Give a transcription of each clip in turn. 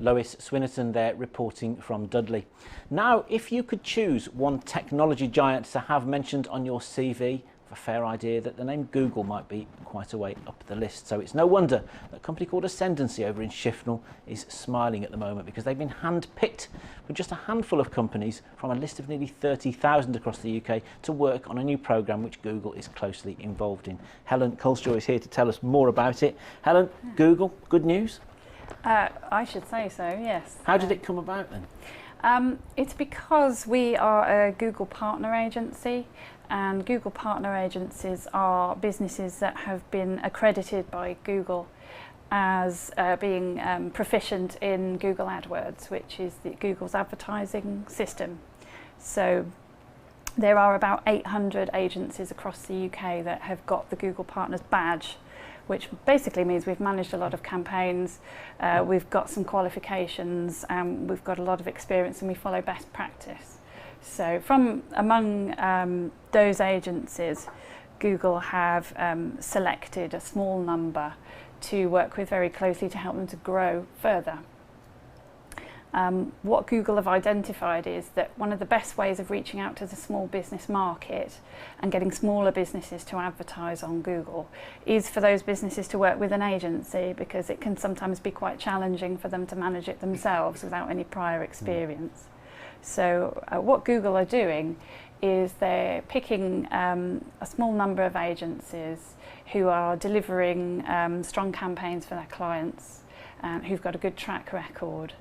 Lois Swinnerton there reporting from Dudley. Now, if you could choose one technology giant to have mentioned on your CV, a fair idea that the name Google might be quite a way up the list. So it's no wonder that a company called Ascendancy over in Shifnal is smiling at the moment, because they've been hand-picked with just a handful of companies from a list of nearly 30,000 across the UK to work on a new programme which Google is closely involved in. Helen Culshaw is here to tell us more about it. Helen, Google, good news? I should say so, yes. How did it come about then? It's because we are a Google partner agency, and Google partner agencies are businesses that have been accredited by Google as being proficient in Google AdWords, which is Google's advertising system. So there are about 800 agencies across the UK that have got the Google Partners badge, which basically means we've managed a lot of campaigns, we've got some qualifications, and we've got a lot of experience, and we follow best practice. So from among those agencies, Google have selected a small number to work with very closely to help them to grow further. What Google have identified is that one of the best ways of reaching out to the small business market and getting smaller businesses to advertise on Google is for those businesses to work with an agency, because it can sometimes be quite challenging for them to manage it themselves without any prior experience. So what Google are doing is they're picking a small number of agencies who are delivering strong campaigns for their clients, who've got a good track record,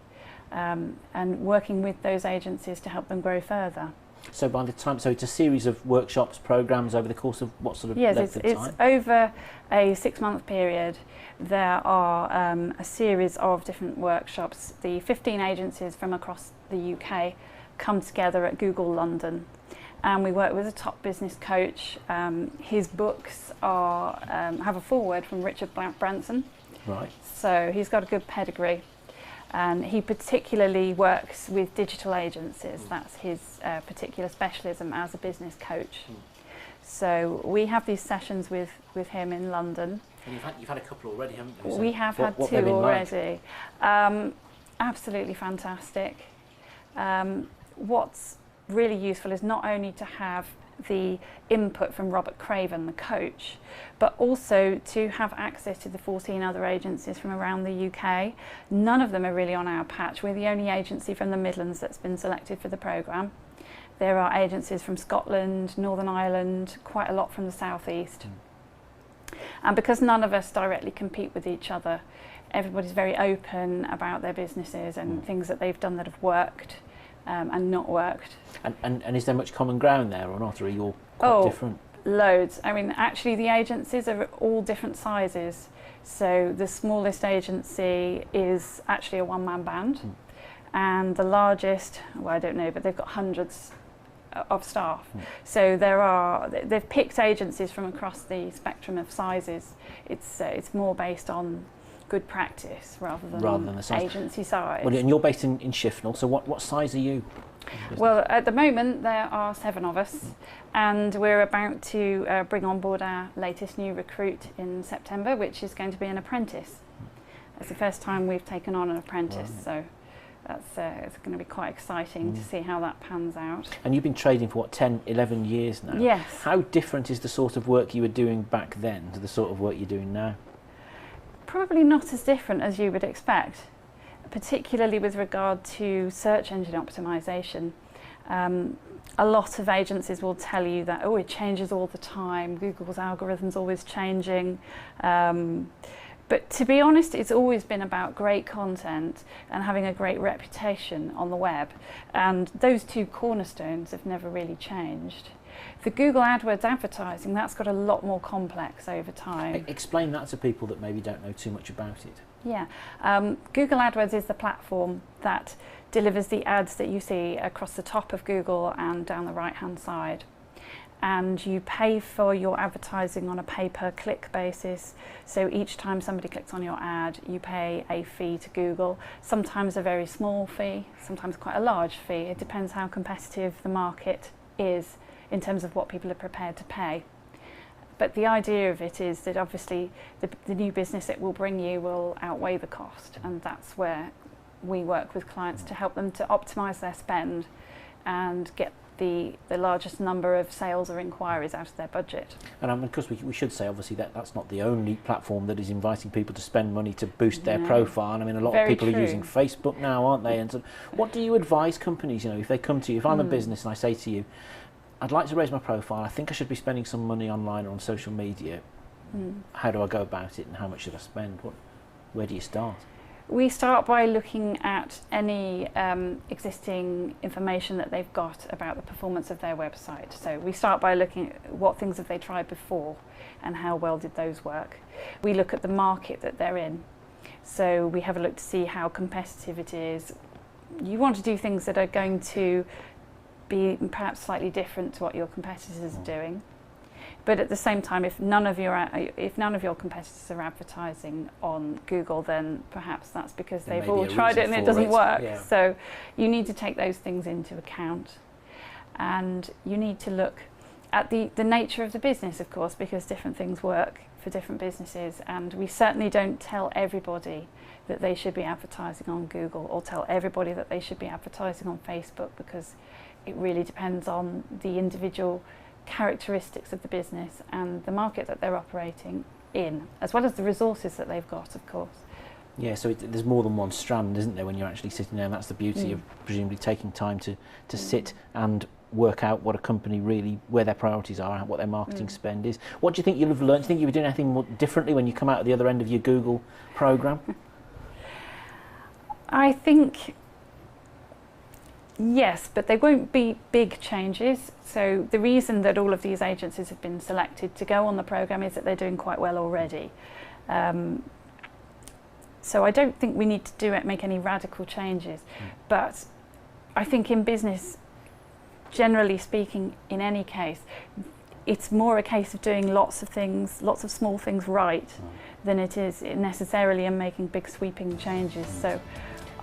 and working with those agencies to help them grow further. So by the time, so it's a series of workshops, programmes over the course of what sort of length of time? Yes, it's over a 6-month period. There are a series of different workshops. The 15 agencies from across the UK come together at Google London, and we work with a top business coach. His books are have a foreword from Richard Branson. Right. So he's got a good pedigree. And he particularly works with digital agencies. That's his particular specialism as a business coach. So we have these sessions with him in London. And you've had a couple already, haven't you? So we have had two already. Absolutely fantastic. What's really useful is not only to have the input from Robert Craven, the coach, but also to have access to the 14 other agencies from around the UK. None of them are really on our patch. We're the only agency from the Midlands that's been selected for the programme. There are agencies from Scotland, Northern Ireland, quite a lot from the southeast. And because none of us directly compete with each other, everybody's very open about their businesses and things that they've done that have worked and not worked. And is there much common ground there or not, or are you all quite different? Loads. I mean, actually the agencies are all different sizes. So the smallest agency is actually a one-man band, and the largest, well, I don't know, but they've got hundreds of staff. So they've picked agencies from across the spectrum of sizes. It's more based on good practice rather than the size. Agency size. Well, and you're based in Shifnal, so what size are you? Well, at the moment there are 7 of us, and we're about to bring on board our latest new recruit in September, which is going to be an apprentice. It's the first time we've taken on an apprentice, so that's it's going to be quite exciting to see how that pans out. And you've been trading for what, 10, 11 years now? Yes. How different is the sort of work you were doing back then to the sort of work you're doing now? Probably not as different as you would expect, particularly with regard to search engine optimization. A lot of agencies will tell you that, oh, it changes all the time, Google's algorithm's always changing. But to be honest, it's always been about great content and having a great reputation on the web. And those two cornerstones have never really changed. The Google AdWords advertising, that's got a lot more complex over time. Explain that to people that maybe don't know too much about it. Yeah, Google AdWords is the platform that delivers the ads that you see across the top of Google and down the right-hand side. And you pay for your advertising on a pay-per-click basis. So each time somebody clicks on your ad, you pay a fee to Google. Sometimes a very small fee, sometimes quite a large fee. It depends how competitive the market is in terms of what people are prepared to pay. But the idea of it is that obviously the new business it will bring you will outweigh the cost, and that's where we work with clients to help them to optimise their spend and get the largest number of sales or inquiries out of their budget. And of course we should say obviously that's not the only platform that is inviting people to spend money to boost their profile. I mean, a lot of people are using Facebook now, aren't they? And so what do you advise companies, if they come to you, if I'm a business and I say to you, I'd like to raise my profile, I think I should be spending some money online or on social media, how do I go about it and how much should I spend? Where do you start? We start by looking at any existing information that they've got about the performance of their website. So we start by looking at what things have they tried before and how well did those work. We look at the market that they're in. So we have a look to see how competitive it is. You want to do things that are going to be perhaps slightly different to what your competitors are doing. But at the same time, if none of your competitors are advertising on Google, then perhaps that's because they've all tried it and it doesn't work. Yeah. So you need to take those things into account, and you need to look at the nature of the business, of course, because different things work for different businesses, and we certainly don't tell everybody that they should be advertising on Google or tell everybody that they should be advertising on Facebook, because it really depends on the individual characteristics of the business and the market that they're operating in, as well as the resources that they've got, of course. Yeah, so there's more than one strand, isn't there, when you're actually sitting there, and that's the beauty of presumably taking time to sit and work out what a company really, where their priorities are and what their marketing spend is. What do you think you'll have learned? Do you think you'll be doing anything more differently when you come out at the other end of your Google programme? I think yes, but they won't be big changes. So the reason that all of these agencies have been selected to go on the programme is that they're doing quite well already. So I don't think we need to make any radical changes. But I think in business, generally speaking, in any case, it's more a case of doing lots of things, lots of small things right, than it is necessarily in making big sweeping changes. So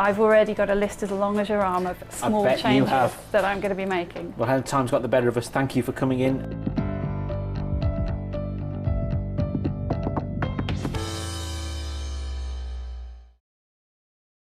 I've already got a list as long as your arm of small changes that I'm going to be making. Well, Helen, time's got the better of us. Thank you for coming in.